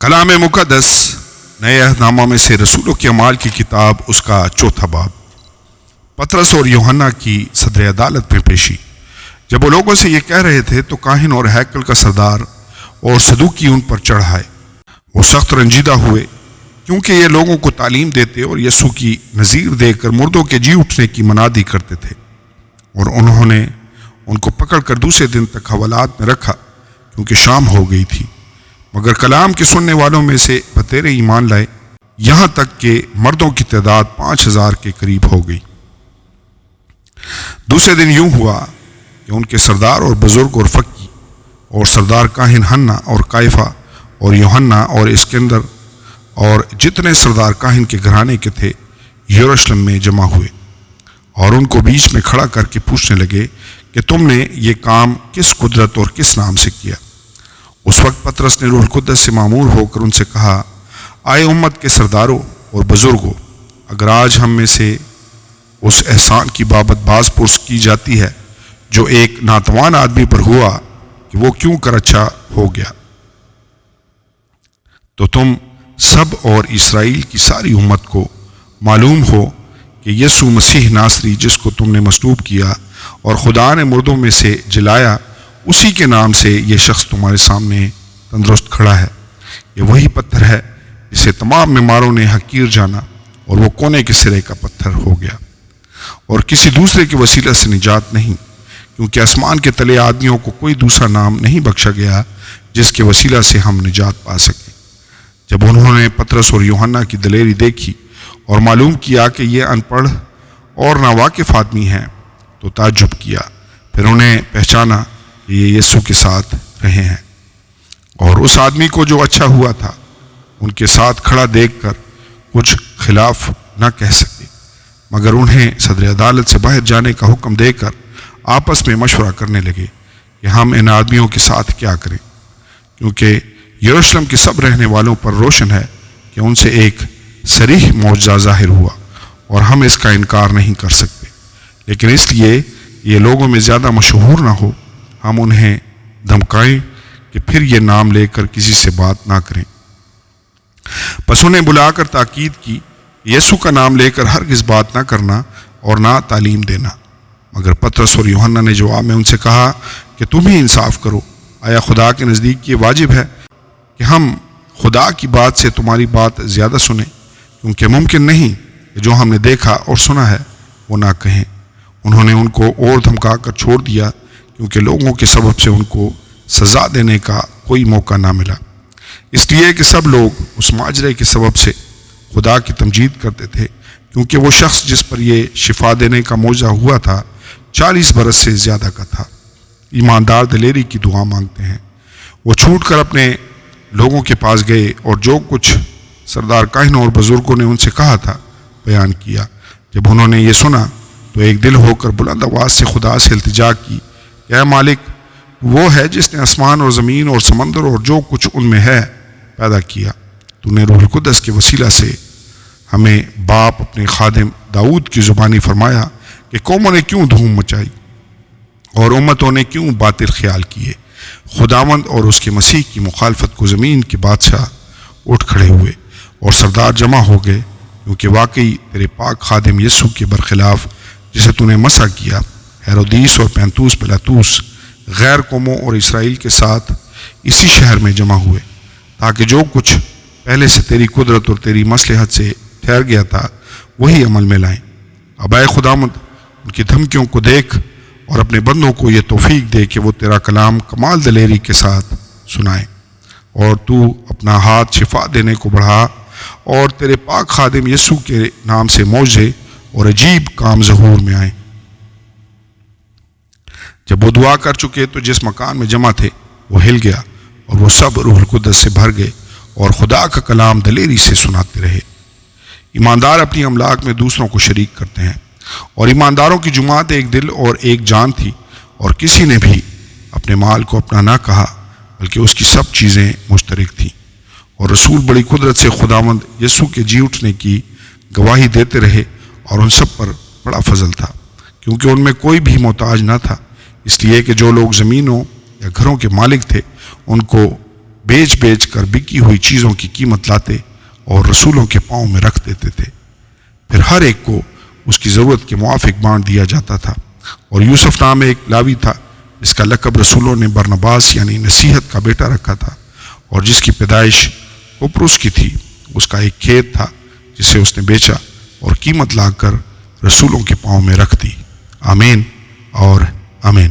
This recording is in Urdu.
کلام مقدس نئے عہد نامہ میں سے رسولوں کے اعمال کی کتاب اس کا چوتھا باب۔ پطرس اور یوحنا کی صدر عدالت میں پیشی۔ جب وہ لوگوں سے یہ کہہ رہے تھے تو کاہن اور ہیکل کا سردار اور صدوقی ان پر چڑھ آئے۔ وہ سخت رنجیدہ ہوئے کیونکہ یہ لوگوں کو تعلیم دیتے اور یسوع کی نظیر دے کر مردوں کے جی اٹھنے کی منادی کرتے تھے، اور انہوں نے ان کو پکڑ کر دوسرے دن تک حوالات میں رکھا کیونکہ شام ہو گئی تھی۔ مگر کلام کے سننے والوں میں سے بتیرے ایمان لائے، یہاں تک کہ مردوں کی تعداد 5000 کے قریب ہو گئی۔ دوسرے دن یوں ہوا کہ ان کے سردار اور بزرگ اور فقی اور سردار کاہن حنا اور قیافہ اور یوحنا اور اسکندر اور جتنے سردار کاہن کے گھرانے کے تھے یروشلم میں جمع ہوئے، اور ان کو بیچ میں کھڑا کر کے پوچھنے لگے کہ تم نے یہ کام کس قدرت اور کس نام سے کیا؟ اس وقت پطرس نے روح القدس سے معمور ہو کر ان سے کہا، آئے امت کے سرداروں اور بزرگوں، اگر آج ہم میں سے اس احسان کی بابت باز پرس کی جاتی ہے جو ایک ناتوان آدمی پر ہوا کہ وہ کیوں کر اچھا ہو گیا، تو تم سب اور اسرائیل کی ساری امت کو معلوم ہو کہ یسوع مسیح ناصری جس کو تم نے مصلوب کیا اور خدا نے مردوں میں سے جلایا، اسی کے نام سے یہ شخص تمہارے سامنے تندرست کھڑا ہے۔ یہ وہی پتھر ہے جسے تمام معماروں نے حقیر جانا، اور وہ کونے کے سرے کا پتھر ہو گیا، اور کسی دوسرے کے وسیلہ سے نجات نہیں، کیونکہ آسمان کے تلے آدمیوں کو کوئی دوسرا نام نہیں بخشا گیا جس کے وسیلہ سے ہم نجات پا سکیں۔ جب انہوں نے پطرس اور یوحنا کی دلیری دیکھی اور معلوم کیا کہ یہ ان پڑھ اور ناواقف آدمی ہیں تو تعجب کیا، پھر انہیں پہچانا کہ یہ یسوع کے ساتھ رہے ہیں، اور اس آدمی کو جو اچھا ہوا تھا ان کے ساتھ کھڑا دیکھ کر کچھ خلاف نہ کہہ سکے، مگر انہیں صدر عدالت سے باہر جانے کا حکم دے کر آپس میں مشورہ کرنے لگے کہ ہم ان آدمیوں کے ساتھ کیا کریں، کیونکہ یروشلم کے سب رہنے والوں پر روشن ہے کہ ان سے ایک صریح معجزہ ظاہر ہوا، اور ہم اس کا انکار نہیں کر سکتے، لیکن اس لیے یہ لوگوں میں زیادہ مشہور نہ ہو، ہم انہیں دھمکائیں کہ پھر یہ نام لے کر کسی سے بات نہ کریں۔ پس انہیں بلا کر تاکید کی کہ یسوع کا نام لے کر ہرگز بات نہ کرنا اور نہ تعلیم دینا۔ مگر پطرس اور یوحنا نے جواب میں ان سے کہا کہ تم ہی انصاف کرو، آیا خدا کے نزدیک یہ واجب ہے کہ ہم خدا کی بات سے تمہاری بات زیادہ سنیں؟ کیونکہ ممکن نہیں کہ جو ہم نے دیکھا اور سنا ہے وہ نہ کہیں۔ انہوں نے ان کو اور دھمکا کر چھوڑ دیا، کیونکہ لوگوں کے سبب سے ان کو سزا دینے کا کوئی موقع نہ ملا، اس لیے کہ سب لوگ اس ماجرے کے سبب سے خدا کی تمجید کرتے تھے، کیونکہ وہ شخص جس پر یہ شفا دینے کا معجزہ ہوا تھا 40 برس سے زیادہ کا تھا۔ ایماندار دلیری کی دعا مانگتے ہیں۔ وہ چھوٹ کر اپنے لوگوں کے پاس گئے اور جو کچھ سردار کاہنوں اور بزرگوں نے ان سے کہا تھا بیان کیا۔ جب انہوں نے یہ سنا تو ایک دل ہو کر بلند آواز سے خدا سے التجا کی کہ اے مالک، وہ ہے جس نے آسمان اور زمین اور سمندر اور جو کچھ ان میں ہے پیدا کیا۔ تو نے روح القدس کے وسیلہ سے ہمیں باپ اپنے خادم داؤد کی زبانی فرمایا کہ قوموں نے کیوں دھوم مچائی اور امتوں نے کیوں باطل خیال کیے۔ خداوند اور اس کے مسیح کی مخالفت کو زمین کے بادشاہ اٹھ کھڑے ہوئے اور سردار جمع ہو گئے، کیونکہ واقعی تیرے پاک خادم یسوع کے برخلاف جسے تو نے مسح کیا، ہیرودیس اور پینتوس پلاطوس غیر قوموں اور اسرائیل کے ساتھ اسی شہر میں جمع ہوئے، تاکہ جو کچھ پہلے سے تیری قدرت اور تیری مصلحت سے ٹھہر گیا تھا وہی عمل میں لائیں۔ اب اے خداوند، ان کی دھمکیوں کو دیکھ اور اپنے بندوں کو یہ توفیق دے کہ وہ تیرا کلام کمال دلیری کے ساتھ سنائیں، اور تو اپنا ہاتھ شفا دینے کو بڑھا اور تیرے پاک خادم یسوع کے نام سے معجزے اور عجیب کام ظہور میں آئیں۔ جب وہ دعا کر چکے تو جس مکان میں جمع تھے وہ ہل گیا، اور وہ سب روح القدس سے بھر گئے اور خدا کا کلام دلیری سے سناتے رہے۔ ایماندار اپنی املاک میں دوسروں کو شریک کرتے ہیں، اور ایمانداروں کی جماعت ایک دل اور ایک جان تھی، اور کسی نے بھی اپنے مال کو اپنا نہ کہا بلکہ اس کی سب چیزیں مشترک تھیں۔ اور رسول بڑی قدرت سے خداوند یسوع کے جی اٹھنے کی گواہی دیتے رہے، اور ان سب پر بڑا فضل تھا، کیونکہ ان میں کوئی بھی محتاج نہ تھا، اس لیے کہ جو لوگ زمینوں یا گھروں کے مالک تھے ان کو بیچ بیچ کر بکی ہوئی چیزوں کی قیمت لاتے اور رسولوں کے پاؤں میں رکھ دیتے تھے۔ پھر ہر ایک کو اس کی ضرورت کے موافق بانٹ دیا جاتا تھا۔ اور یوسف نام ایک لاوی تھا جس کا لقب رسولوں نے برنباس یعنی نصیحت کا بیٹا رکھا تھا، اور جس کی پیدائش قبرص کی تھی۔ اس کا ایک کھیت تھا جسے اس نے بیچا اور قیمت لا کر رسولوں کے پاؤں میں رکھ دی۔ آمین اور آمین۔